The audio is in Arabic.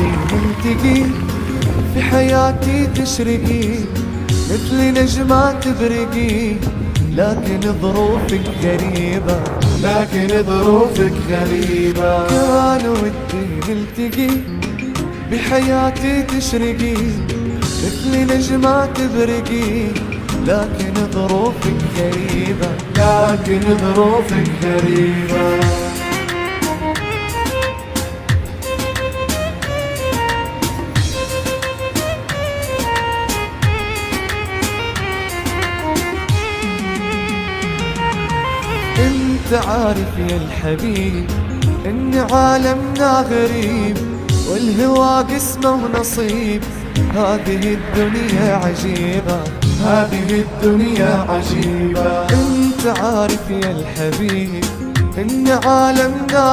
نلتقي في حياتي تشرقي مثل نجمة تبرقي، لكن ظروفك غريبة، لكن ظروفك غريبة. كان ودي نلتقي بحياتي تشرقي مثل نجمة تبرقي، لكن ظروفك غريبة، لكن ظروفك غريبة. انت عارف يا الحبيب ان عالمنا غريب، والهوى قسمه ونصيب، هذه الدنيا عجيبة، هذه الدنيا عجيبة. انت عارف يا الحبيب ان عالمنا